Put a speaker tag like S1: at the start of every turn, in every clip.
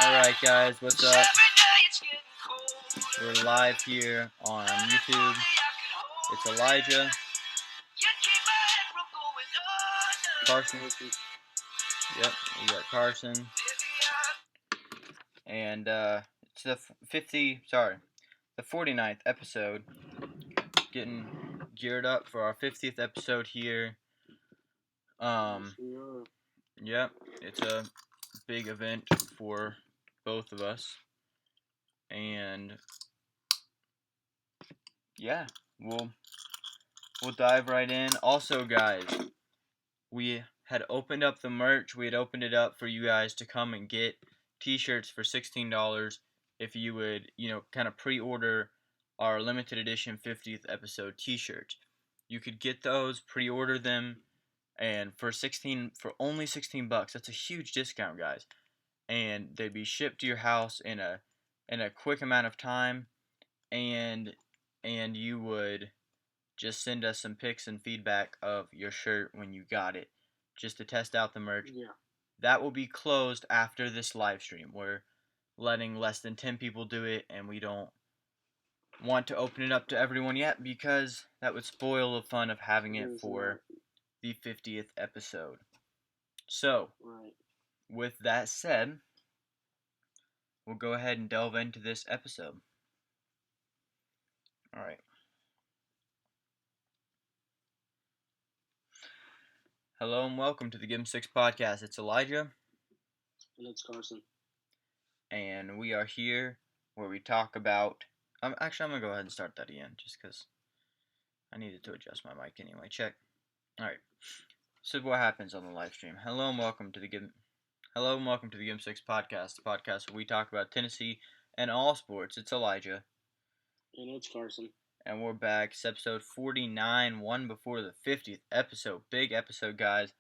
S1: Alright guys, what's up? We're live here on YouTube. It's Elijah. Carson. Yep, we got Carson. And it's the 49th episode. Getting geared up for our 50th episode here. Yep, it's a big event for both of us. And yeah, we'll dive right in. Also, guys, we had opened up the merch. We had opened it up for you guys to come and get t-shirts for $16 if you would, kind of pre-order our limited edition 50th episode t-shirts. You could get those, pre-order them, and for only $16. That's a huge discount, guys. And they'd be shipped to your house in a quick amount of time, and you would just send us some pics and feedback of your shirt when you got it, just to test out the merch.
S2: Yeah.
S1: That will be closed after this live stream. We're letting less than 10 people do it, and we don't want to open it up to everyone yet because that would spoil the fun of having it for the 50th episode. So, with that said, we'll go ahead and delve into this episode. Alright. Hello and welcome to the Give 'em 6 podcast. It's Elijah.
S2: And it's Carson.
S1: And we are here where we talk about... I'm going to go ahead and start that again just because I needed to adjust my mic anyway. Check. Alright. So what happens on the live stream. Hello and welcome to the Give 'em 6 podcast. The podcast where we talk about Tennessee and all sports. It's Elijah.
S2: And it's Carson.
S1: And we're back. It's episode 49, one before the 50th episode. Big episode, guys.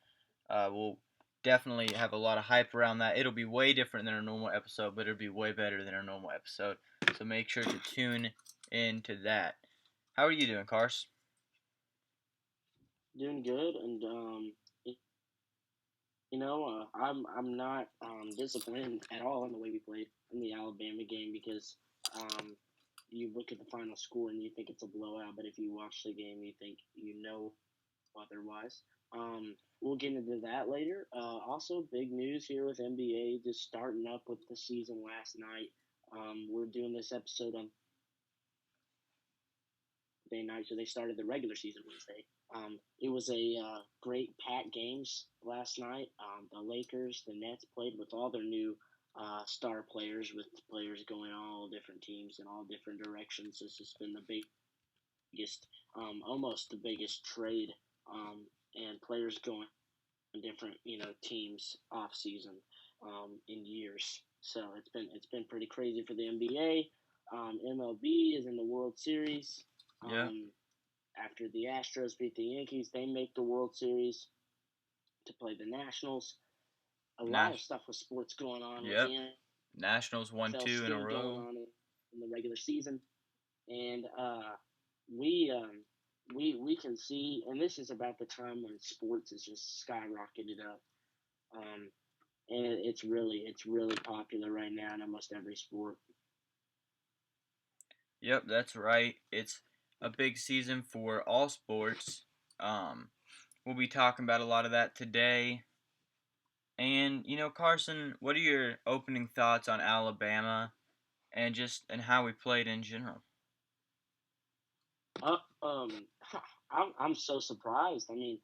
S1: We'll definitely have a lot of hype around that. It'll be way different than our normal episode, but it'll be way better than our normal episode. So make sure to tune into that. How are you doing, Cars?
S2: Doing good, and I'm not disappointed at all in the way we played in the Alabama game because you look at the final score and you think it's a blowout, but if you watch the game, you think otherwise. We'll get into that later. Also, big news here with NBA just starting up with the season last night. We're doing this episode on Wednesday night, so they started the regular season Wednesday. It was a great packed games last night. The Lakers, the Nets played with all their new star players, with players going all different teams in all different directions. This has been the biggest, almost the biggest trade, and players going different, teams off season in years. So it's been pretty crazy for the NBA. MLB is in the World Series.
S1: Yeah.
S2: After the Astros beat the Yankees, they make the World Series to play the Nationals. A lot of stuff with sports going on.
S1: Yep. Nationals won 2 in a row.
S2: Going on in the regular season, and we can see, and this is about the time when sports is just skyrocketed up, and it's really popular right now in almost every sport.
S1: Yep, that's right. It's a big season for all sports. We'll be talking about a lot of that today. And, Carson, what are your opening thoughts on Alabama and how we played in general?
S2: I'm so surprised. I mean,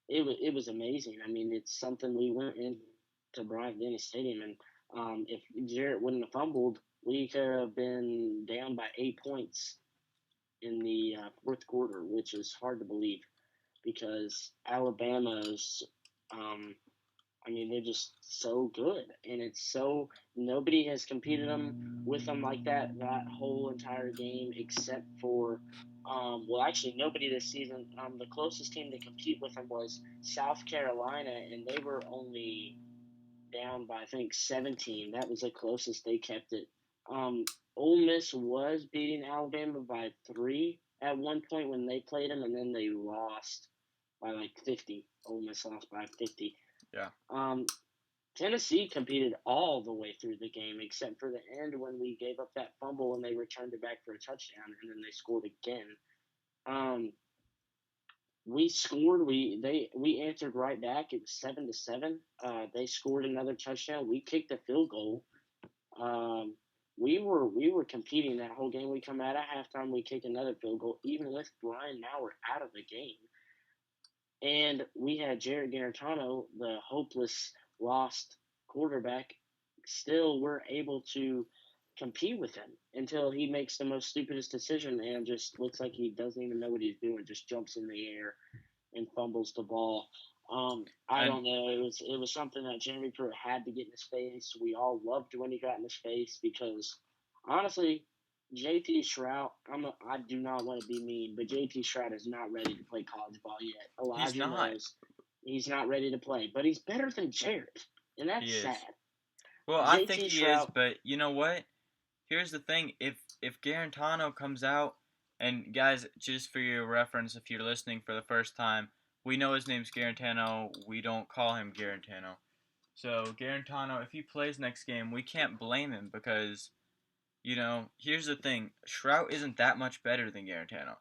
S2: it was amazing. I mean, it's something we went into Bryant-Denny Stadium, and if Jarrett wouldn't have fumbled, we could have been down by 8 points in the fourth quarter, which is hard to believe because Alabama's, they're just so good, and it's so nobody has competed with them like that whole entire game except for, nobody this season. The closest team to compete with them was South Carolina, and they were only down by, I think, 17. That was the closest they kept it. Ole Miss was beating Alabama by 3 at one point when they played them, and then they lost by like 50. Ole Miss lost by 50.
S1: Yeah.
S2: Tennessee competed all the way through the game except for the end when we gave up that fumble and they returned it back for a touchdown and then they scored again. Um, we scored. We answered right back. It was 7-7. They scored another touchdown. We kicked a field goal. Um, we were competing that whole game. We come out at halftime. We kick another field goal, even with Brian Maurer out of the game. And we had Jared Garantano, the hopeless, lost quarterback. Still, we're able to compete with him until he makes the most stupidest decision and just looks like he doesn't even know what he's doing. Just jumps in the air and fumbles the ball. I
S1: And
S2: don't know. It was something that Jeremy Pruitt had to get in his face. We all loved when he got in his face because honestly, JT Shrout, I do not want to be mean, but JT Shrout is not ready to play college ball yet.
S1: he's
S2: Elijah
S1: not.
S2: knows he's not ready to play, but he's better than Jared, and that's
S1: He is.
S2: sad.
S1: Well, I think
S2: JT
S1: he is,
S2: Shrout,
S1: but you know what? Here's the thing: if Garantano comes out, and guys, just for your reference, if you're listening for the first time, we know his name's Garantano. We don't call him Garantano. So Garantano, if he plays next game, we can't blame him because here's the thing: Shrout isn't that much better than Garantano.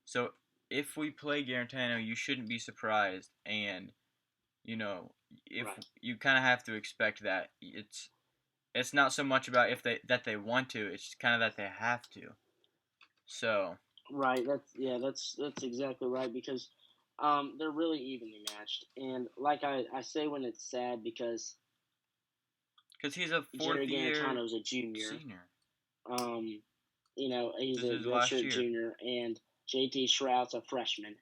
S1: So if we play Garantano, you shouldn't be surprised, and you know if
S2: right?
S1: you kind of have to expect that it's not so much about if they want to, it's just kind of that they have to. So,
S2: Right. That's exactly right because they're really evenly matched, and like I say when it's sad because
S1: because he's a fourth
S2: Jerry
S1: year
S2: Garantano's a junior.
S1: senior.
S2: Um, he's
S1: This
S2: a
S1: is last
S2: redshirt
S1: year.
S2: junior, and JT Shrout's a freshman.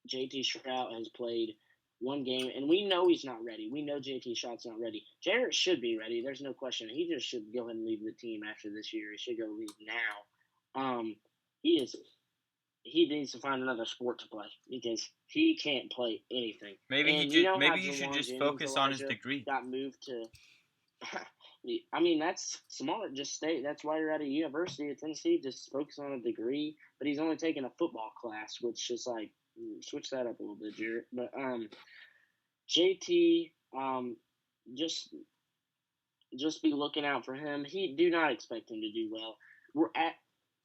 S2: JT Shrout has played one game, and we know he's not ready. We know JT Shrout's not ready. Jarrett should be ready. There's no question. He just should go ahead and leave the team after this year. He should go leave now. He is. He needs to find another sport to play because he can't play anything. And you know how
S1: Maybe he should
S2: Jawan
S1: just
S2: Jennings,
S1: focus on his
S2: Elijah,
S1: degree.
S2: got moved to I mean, that's smart. Just stay. That's why you're at a university at Tennessee. Just focus on a degree. But he's only taking a football class, which is like switch that up a little bit, Jarrett. But JT, just just be looking out for him. He do not expect him to do well. We're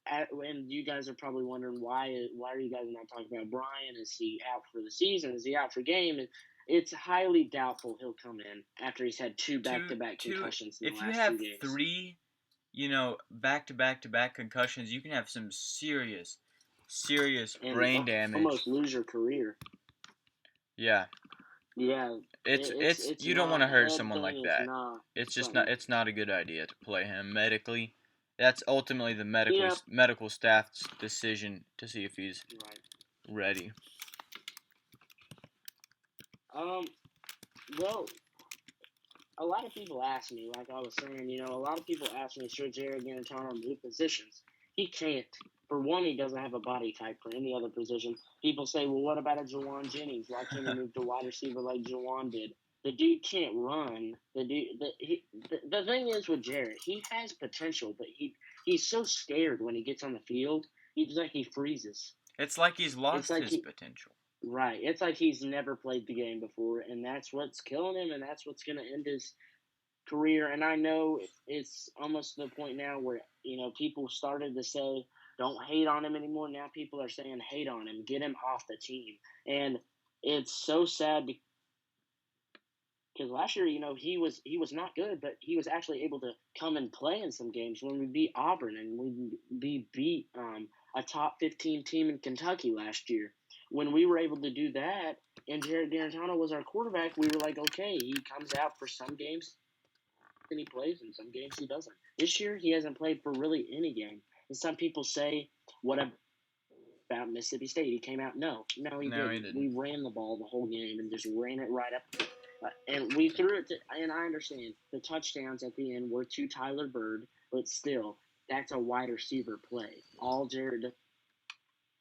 S2: and you guys are probably wondering why are you guys not talking about Brian? Is he out for the season? Is he out for game? And it's highly doubtful he'll come in after he's had two
S1: Two
S2: back-to-back
S1: two
S2: concussions in the
S1: if you
S2: last
S1: have
S2: 2 games.
S1: three, back to back to back concussions, you can have some serious
S2: And
S1: brain damage.
S2: almost lose your career.
S1: Yeah.
S2: Yeah,
S1: It's
S2: it's
S1: you don't want to
S2: not
S1: hurt
S2: head
S1: someone
S2: thing
S1: like
S2: is
S1: that.
S2: not
S1: It's just not
S2: something.
S1: it's not a good idea to play him medically. That's ultimately the
S2: Yeah,
S1: medical staff's decision to see if he's
S2: right.
S1: ready.
S2: Um, well, a lot of people ask me, like I was saying, a lot of people ask me, should Jared Garantano move positions? He can't. For one, he doesn't have a body type for any other position. People say, well, what about a Jawan Jennings? Why can't he move to wide receiver like Jawan did? The dude can't run. The thing is with Jared, he has potential, but he's so scared when he gets on the field. He's like he freezes.
S1: It's like he's
S2: It's
S1: lost
S2: like
S1: his
S2: he
S1: potential.
S2: Right. It's like he's never played the game before, and that's what's killing him, and that's what's going to end his career. And I know it's almost to the point now where people started to say, "Don't hate on him anymore." Now people are saying, "Hate on him, get him off the team." And it's so sad because last year, he was not good, but he was actually able to come and play in some games when we beat Auburn and we beat a top 15 team in Kentucky last year. When we were able to do that, and Jared Garantano was our quarterback, we were like, okay, he comes out for some games and he plays, and some games he doesn't. This year, he hasn't played for really any game. And some people say, what about Mississippi State? He came out. No, he
S1: No, he
S2: didn't.
S1: didn't.
S2: We ran the ball the whole game and just ran it right up. And we threw it to, and I understand the touchdowns at the end were to Tyler Bird, but still, that's a wide receiver play. All Jared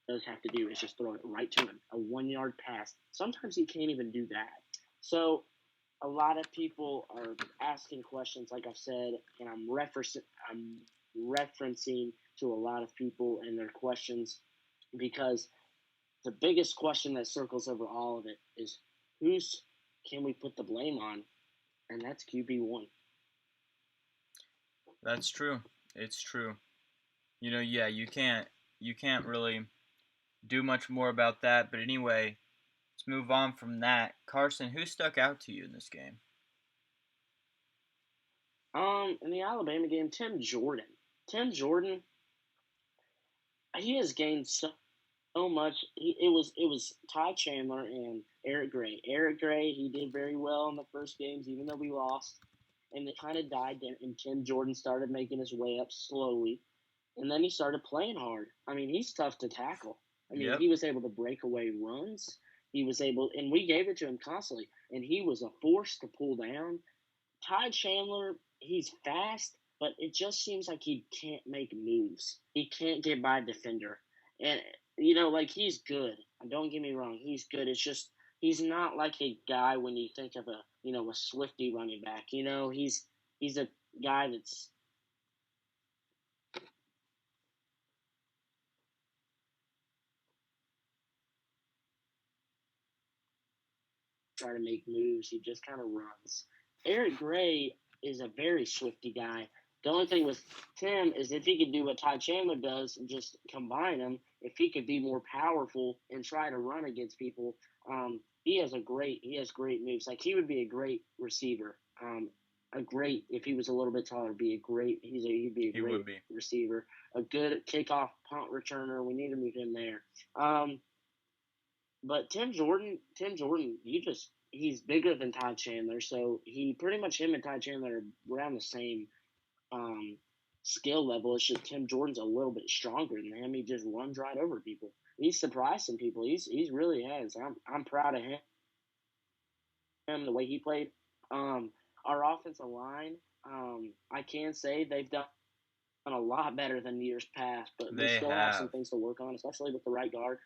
S2: does have to do is just throw it right to him, a 1 yard pass. Sometimes he can't even do that. So a lot of people are asking questions, like I've said, and I'm referencing to a lot of people and their questions because the biggest question that circles over all of it is who's can we put the blame on? And that's QB1.
S1: That's true. It's true. Yeah, you can't really do much more about that. But anyway, let's move on from that. Carson, who stuck out to you in this game?
S2: In the Alabama game, Tim Jordan. Tim Jordan, he has gained so much. It was Ty Chandler and Eric Gray. Eric Gray, he did very well in the first games, even though we lost, and it kind of died down. And Tim Jordan started making his way up slowly, and then he started playing hard. I mean, he's tough to tackle. I mean,
S1: Yep.
S2: he was able to break away runs. He was able, and we gave it to him constantly, and he was a force to pull down. Ty Chandler, he's fast, but it just seems like he can't make moves. He can't get by a defender. And, like he's good. Don't get me wrong, he's good. It's just he's not like a guy when you think of a Swifty running back. He's a guy that's trying to make moves. He just kind of runs. Eric Gray is a very swifty guy. The only thing with Tim is if he could do what Ty Chandler does and just combine them, if he could be more powerful and try to run against people, he has great moves. Like he would be a great receiver. If he was a little bit taller, he'd be a
S1: He
S2: great
S1: would be.
S2: receiver. A good kickoff punt returner. We need to move him there. But Tim Jordan, he's bigger than Todd Chandler, so him and Todd Chandler are around the same um, skill level. It's just Tim Jordan's a little bit stronger than him. He just runs right over people. He's surprised some people. He's really has. I'm proud of him the way he played. Our offensive line, I can say they've done a lot better than years past, but they
S1: They
S2: still have some
S1: have.
S2: things to work on, especially with the right guard.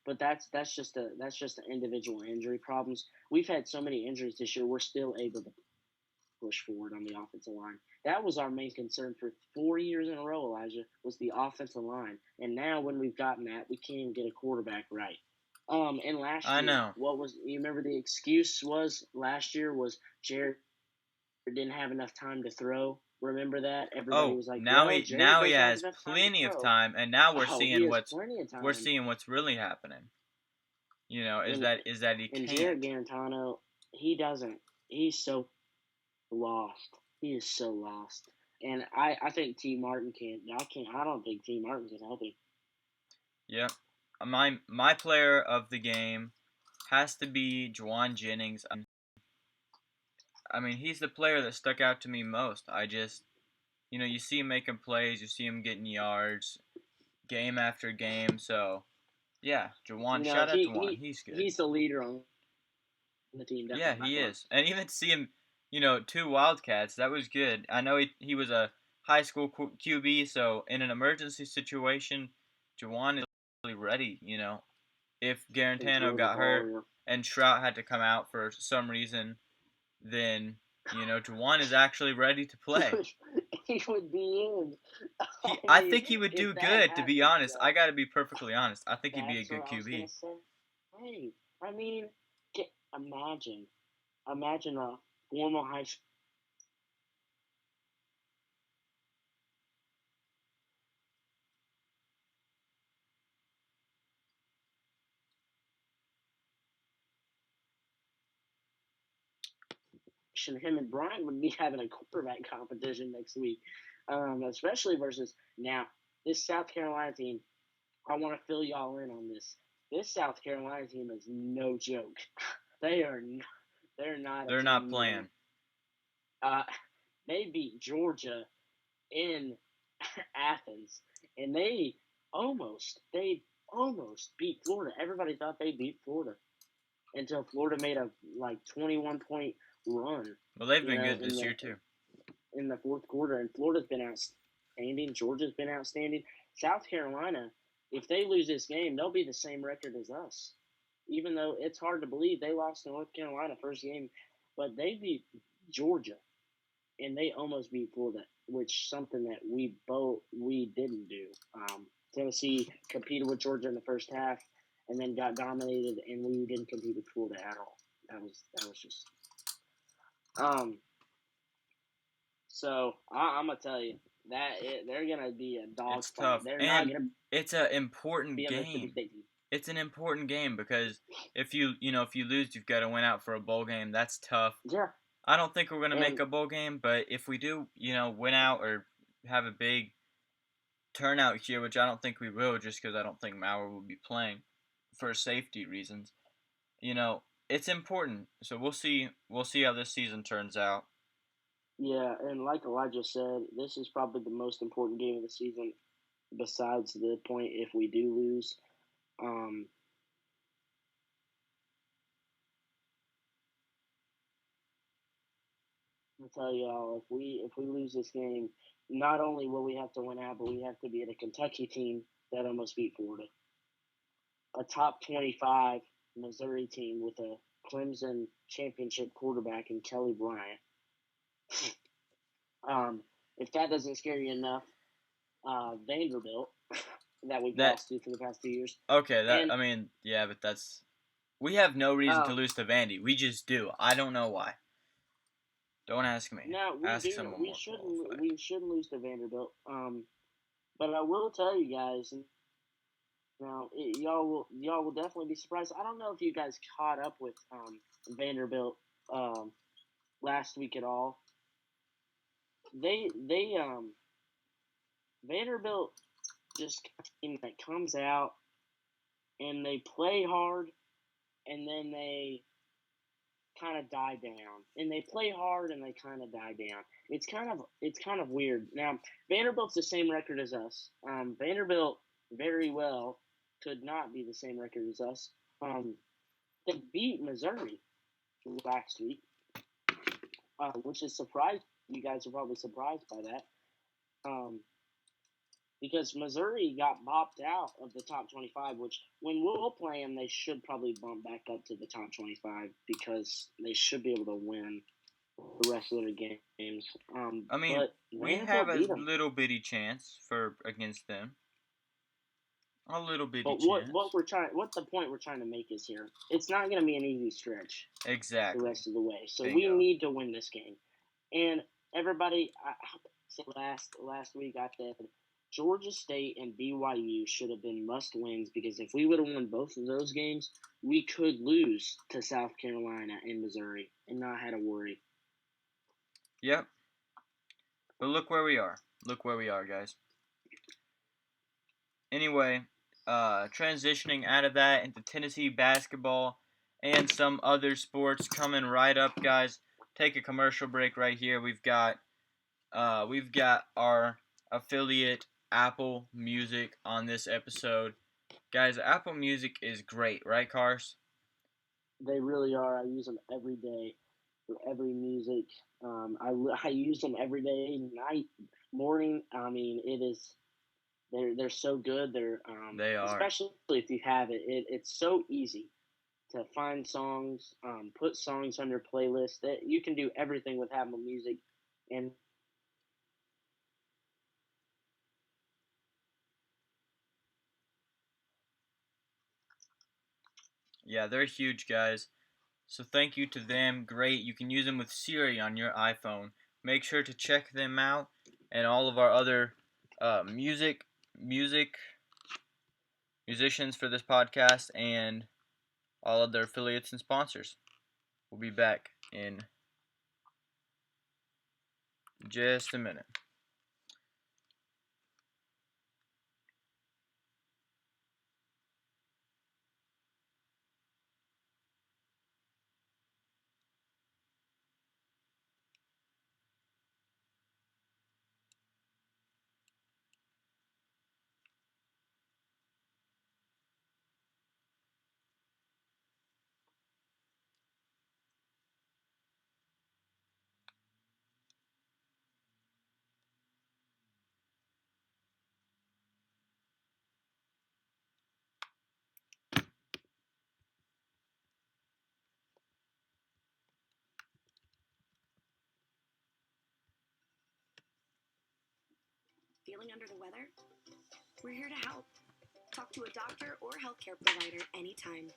S2: But that's just the individual injury problems. We've had so many injuries this year. We're still able to push forward on the offensive line. That was our main concern for 4 years in a row. Elijah was the offensive line, and now when we've gotten that, we can't even get a quarterback right. And last
S1: I
S2: year,
S1: know.
S2: you remember the excuse was last year was Jared didn't have enough time to throw. Remember that? Everybody
S1: Oh,
S2: was like,
S1: now
S2: "Well,
S1: he
S2: Jared
S1: now he
S2: doesn't have
S1: has
S2: enough time to
S1: plenty of
S2: throw."
S1: time, and now we're
S2: Oh, he
S1: seeing
S2: has
S1: what's
S2: plenty of
S1: we're
S2: time.
S1: seeing what's really happening. Is
S2: And
S1: that he
S2: and Jared
S1: can't.
S2: Garantano, he doesn't. He's so lost. He is so lost. And I think T Martin can't. I don't think T Martin can help him.
S1: Yep. My player of the game has to be Juwan Jennings. I mean, he's the player that stuck out to me most. You see him making plays, you see him getting yards, game after game. So yeah, Juwan. Shout out to Juwan. He's good.
S2: He's the leader on the team,
S1: Yeah,
S2: definitely by
S1: he
S2: far.
S1: is. And even to see him, two Wildcats, that was good. I know he was a high school QB, so in an emergency situation, Juwan is really ready. If
S2: He
S1: Garantano
S2: throws the
S1: got
S2: ball.
S1: hurt and Trout had to come out for some reason, then Juwan is actually ready to
S2: He
S1: play.
S2: would he would be in. I
S1: I
S2: mean,
S1: think he would
S2: if
S1: do
S2: that
S1: good. To be
S2: happens,
S1: honest, I
S2: though,
S1: got to be perfectly honest. I think he'd be a
S2: that's
S1: good
S2: what I was gonna
S1: QB.
S2: say. Hey, I mean, imagine a former high him and Brian would be having a quarterback competition next week, especially versus now this South Carolina team. I want to fill y'all in on this. This South Carolina team is no joke. They are they're not a
S1: They're not
S2: team
S1: playing.
S2: uh, they beat Georgia in Athens, and they almost beat Florida. Everybody thought they beat Florida until Florida made a 21-point run.
S1: Well, they've
S2: You
S1: been
S2: know,
S1: good
S2: in
S1: this
S2: the
S1: year too.
S2: in the fourth quarter, and Florida's been outstanding. Georgia's been outstanding. South Carolina, if they lose this game, they'll be the same record as us. Even though it's hard to believe they lost to North Carolina first game, but they beat Georgia and they almost beat Florida, which something that we didn't do. Tennessee competed with Georgia in the first half, and then got dominated, and we didn't compete with Florida at all. That was just So I'm gonna tell you that they're gonna be a
S1: It's
S2: dogfight.
S1: tough,
S2: They're not
S1: and
S2: gonna
S1: it's an important
S2: be a Mississippi
S1: game.
S2: State team.
S1: It's an important game because if you lose, you've got to win out for a bowl game. That's tough.
S2: Yeah,
S1: I don't think we're gonna make
S2: and
S1: a bowl game, but if we do, win out or have a big turnout here, which I don't think we will, just because I don't think Maurer will be playing for safety reasons. It's important. So we'll see. We'll see how this season turns out.
S2: yeah, and like Elijah said, this is probably the most important game of the season. Besides the point if we do lose, um, I'll tell y'all if we lose this game, not only will we have to win out, but we have to beat a Kentucky team that almost beat Florida, a top 25 Missouri team with a Clemson championship quarterback in Kelly Bryant. If that doesn't scare you enough, Vanderbilt that we've
S1: That
S2: lost to for the past 2 years,
S1: okay?
S2: and
S1: Yeah, but we have no reason to
S2: um,
S1: lose to Vandy. We just do. I don't know why. Don't ask me.
S2: no, we
S1: Ask
S2: do.
S1: someone more qualified.
S2: We should lose to Vanderbilt. But I will tell you guys, now y'all will definitely be surprised. I don't know if you guys caught up with Vanderbilt um, last week at all. They Vanderbilt just a team that comes out and they play hard and then they kind of die down. And they play hard and they kind of die down. It's kind of weird. Now Vanderbilt's the same record as us. Vanderbilt very well could not be the same record as us. They beat Missouri last week, which is surprised. You guys are probably surprised by that. Because Missouri got bopped out of the top 25, which when we'll play them, they should probably bump back up to the top 25 because they should be able to win the rest of their games.
S1: I mean,
S2: But
S1: we have
S2: Vanderbilt
S1: a
S2: beat them.
S1: little bitty chance for against them. A little bitty
S2: But
S1: chance.
S2: what the point we're trying to make is here, it's not going to be an easy stretch
S1: Exactly.
S2: the rest of the way. So
S1: Bingo.
S2: we need to win this game. And everybody, last week I said Georgia State and BYU should have been must wins because if we would have won both of those games, we could lose to South Carolina and Missouri and not had to worry.
S1: Yep. But look where we are. Look where we are, guys. Anyway, transitioning out of that into Tennessee basketball and some other sports coming right up, guys. Take a commercial break right here. We've got our affiliate Apple Music on this episode. Guys, Apple Music is great, right, Cars?
S2: They really are. I use them every day for every music. I use them every day, night, morning. I mean, it is. They're so good.
S1: They are.
S2: Especially if you have it. It's so easy to find songs, put songs on your playlist. That you can do everything with Apple Music, and
S1: Yeah, they're huge, guys. So thank you to them. Great. You can use them with Siri on your iPhone. Make sure to check them out and all of our other musicians for this podcast and all other affiliates and sponsors. We'll be back in just a minute.
S3: Feeling under the weather? We're here to help. Talk to a doctor or healthcare provider anytime,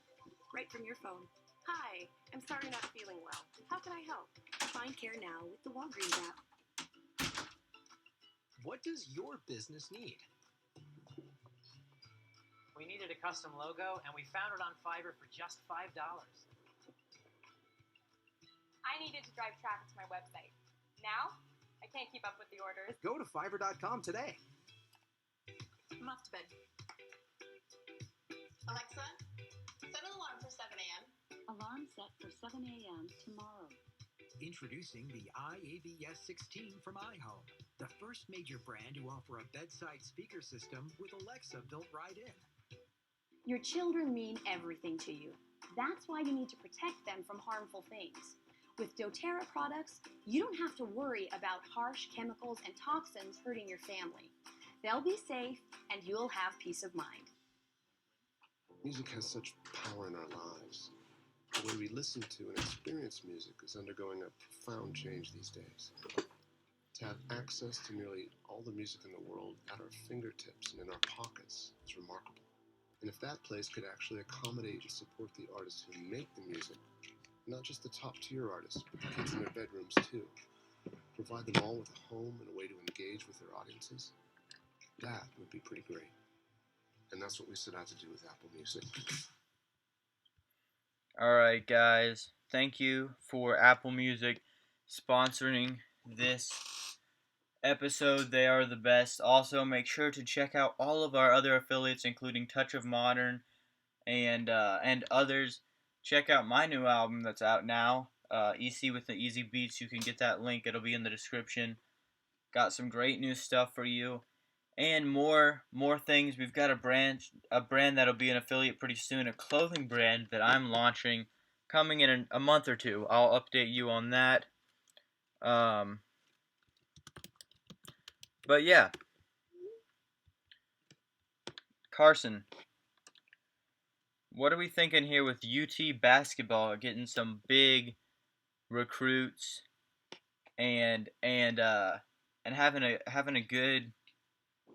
S3: right from your phone. Hi, I'm sorry not feeling well. How can I help? Find care now with the Walgreens app.
S4: What does your business need?
S5: We needed a custom logo, and we found it on Fiverr for just $5.
S6: I needed to drive traffic to my website. Now, I can't keep up with the orders.
S4: Go to Fiverr.com today.
S3: I'm off to bed.
S7: Alexa, set an alarm for 7 a.m.
S8: Alarm set for 7 a.m. tomorrow.
S4: Introducing the iABS 16 from iHome, the first major brand to offer a bedside speaker system with Alexa built right in.
S8: Your children mean everything to you. That's why you need to protect them from harmful things. With doTERRA products, you don't have to worry about harsh chemicals and toxins hurting your family. They'll be safe, and you'll have peace of mind.
S9: Music has such power in our lives. The way we listen to and experience music is undergoing a profound change these days. To have access to nearly all the music in the world at our fingertips and in our pockets is remarkable. And if that place could actually accommodate and support the artists who make the music, not just the top-tier artists, but the kids in their bedrooms too, provide them all with a home and a way to engage with their audiences, that would be pretty great. And that's what we set out to do with Apple Music.
S1: Alright, guys. Thank you for Apple Music sponsoring this episode. They are the best. Also, make sure to check out all of our other affiliates, including Touch of Modern and others. Check out my new album that's out now, EC with the Easy Beats. You can get that link. It'll be in the description. Got some great new stuff for you. And more things. We've got a brand that'll be an affiliate pretty soon, a clothing brand that I'm launching, coming in a month or two. I'll update you on that. But yeah, Carson, what are we thinking here with UT basketball getting some big recruits and having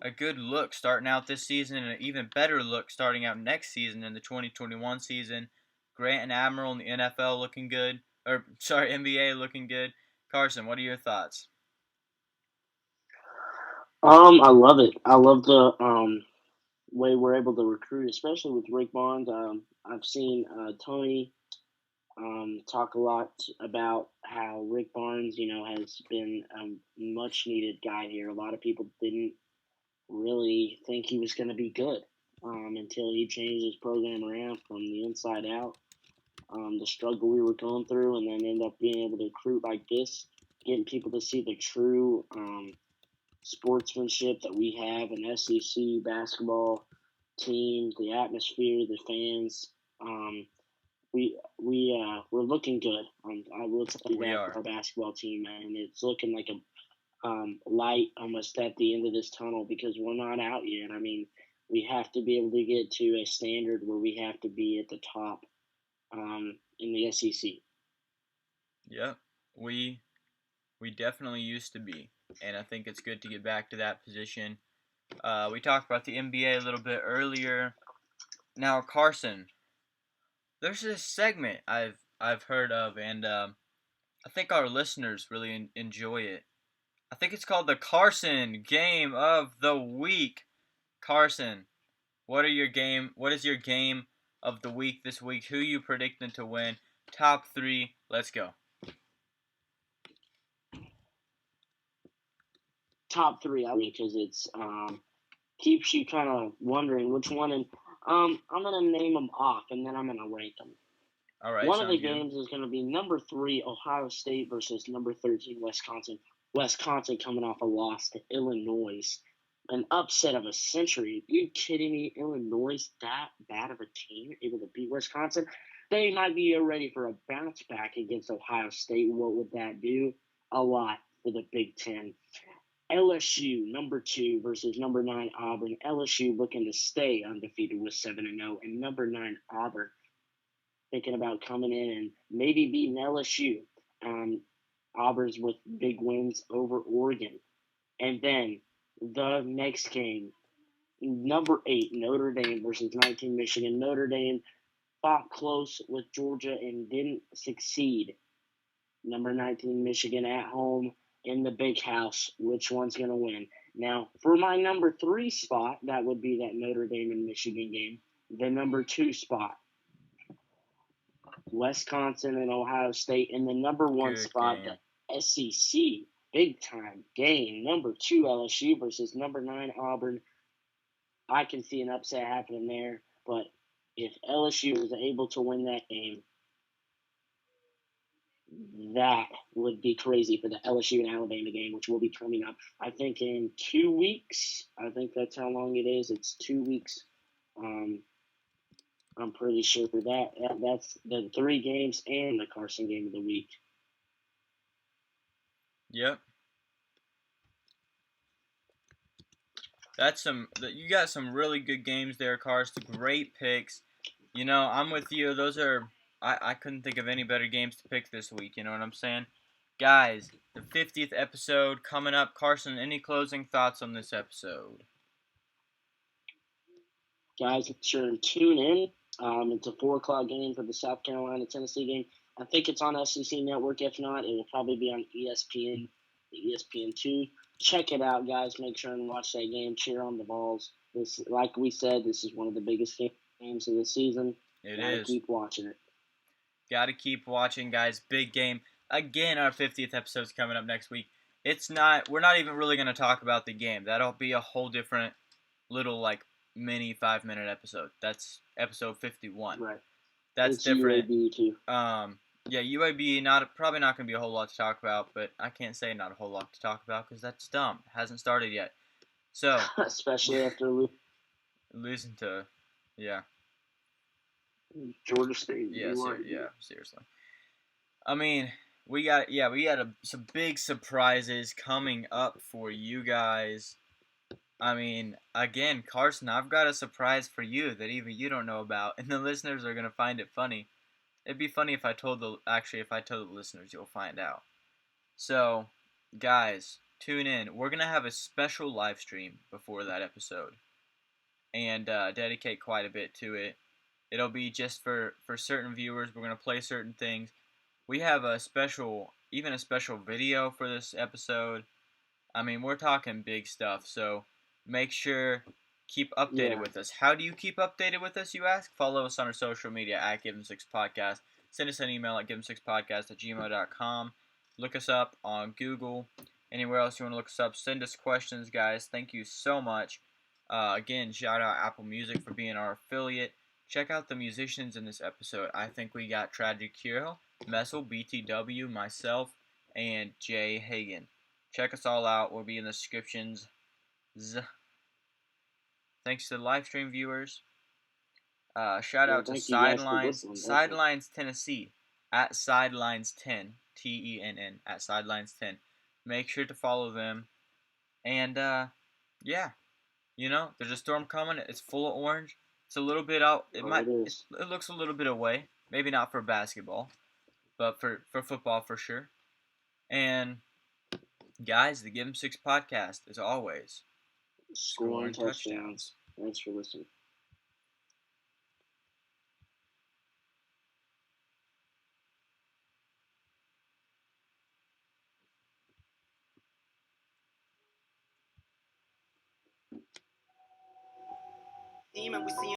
S1: a good look starting out this season, and an even better look starting out next season in the 2021 season. Grant and Admiral in the NFL looking good, NBA looking good. Carson, what are your thoughts?
S2: I love it. I love the way we're able to recruit, especially with Rick Barnes. I've seen Tony talk a lot about how Rick Barnes, has been a much needed guy here. A lot of people didn't really think he was going to be good until he changed his program around from the inside out. The struggle we were going through, and then end up being able to recruit like this, getting people to see the true sportsmanship that we have in SEC basketball team, the atmosphere, the fans. We're looking good. I will tell you that for our basketball team, and it's looking like a light almost at the end of this tunnel, because we're not out yet. I mean, we have to be able to get to a standard where we have to be at the top in the SEC.
S1: Yeah, we definitely used to be, and I think it's good to get back to that position. We talked about the NBA a little bit earlier. Now, Carson, there's this segment I've heard of, and I think our listeners really enjoy it. I think it's called the Carson Game of the Week. Carson, what is your game of the week this week? Who you predicting to win? Top 3. Let's go.
S2: Top 3, because it's keeps you kind of wondering which one. And I'm gonna name them off, and then I'm gonna rank them.
S1: All right.
S2: One of the games is gonna be number 3 Ohio State versus number 13 Wisconsin. Wisconsin coming off a loss to Illinois, an upset of a century. Are you kidding me? Illinois, that bad of a team, able to beat Wisconsin? They might be ready for a bounce back against Ohio State. What would that do? A lot for the Big Ten. LSU, number 2 versus number 9 Auburn. LSU looking to stay undefeated with 7-0, and number 9 Auburn thinking about coming in and maybe beating LSU. Auburn's with big wins over Oregon. And then the next game, number 8 Notre Dame versus 19 Michigan. Notre Dame fought close with Georgia and didn't succeed. Number 19, Michigan at home in the big house. Which one's going to win? Now, for my number 3 spot, that would be that Notre Dame and Michigan game. The number 2 spot, Wisconsin and Ohio State. In the number 1
S1: Good
S2: spot,
S1: game.
S2: the SEC big time game. Number 2 LSU versus number 9 Auburn. I can see an upset happening there, but if LSU is able to win that game, that would be crazy for the LSU and Alabama game, which will be coming up, I think, in 2 weeks. I think that's how long it is. It's 2 weeks. I'm pretty sure for that. That's the 3 games and the Carson game of the week.
S1: Yep. You got some really good games there, Karst. Great picks. You know, I'm with you. I couldn't think of any better games to pick this week. You know what I'm saying? Guys, the 50th episode coming up. Carson, any closing thoughts on this episode?
S2: Guys, make sure to tune in. It's a 4 o'clock game for the South Carolina-Tennessee game. I think it's on SEC Network. If not, it will probably be on ESPN, the ESPN2. Check it out, guys. Make sure and watch that game. Cheer on the Vols. This, like we said, this is one of the biggest games of the season.
S1: It
S2: Gotta
S1: is.
S2: keep watching it.
S1: Gotta keep watching, guys. Big game. Again, our 50th episode's coming up next week. We're not even really going to talk about the game. That'll be a whole different little, like, mini 5-minute episode. That's episode 51.
S2: Right.
S1: That's
S2: it's
S1: different.
S2: UAB too.
S1: Yeah, UAB, probably not going to be a whole lot to talk about, but I can't say not a whole lot to talk about because that's dumb. Hasn't started yet. So,
S2: especially after
S1: losing to, yeah.
S2: Georgia State.
S1: Yeah, seriously. I mean, we got some big surprises coming up for you guys. I mean, again, Carson, I've got a surprise for you that even you don't know about, and the listeners are gonna find it funny. It'd be funny if I told the listeners, you'll find out. So, guys, tune in. We're gonna have a special live stream before that episode, and dedicate quite a bit to it. It'll be just for certain viewers. We're gonna play certain things. We have a special video for this episode. I mean, we're talking big stuff, so make sure keep updated with us. How do you keep updated with us, you ask? Follow us on our social media at Give'em6podcast. Send us an email at give'em6podcast@gmail.com. Look us up on Google. Anywhere else you want to look us up, send us questions, guys. Thank you so much. Again, shout out Apple Music for being our affiliate. Check out the musicians in this episode. I think we got Tragic Hero, Messel, BTW, myself, and Jay Hagan. Check us all out. We'll be in the descriptions. Thanks to the live stream viewers. Shout out to Sidelines Tennessee at Sidelines10 TENN at Sidelines10. Make sure to follow them. And yeah, you know, there's a storm coming. It's full of orange. It's a little bit out. It looks a little bit away. Maybe not for basketball, but for football for sure. And guys, the Give 'em 6 podcast, as always,
S2: scoring touchdowns. Thanks for listening.
S3: We see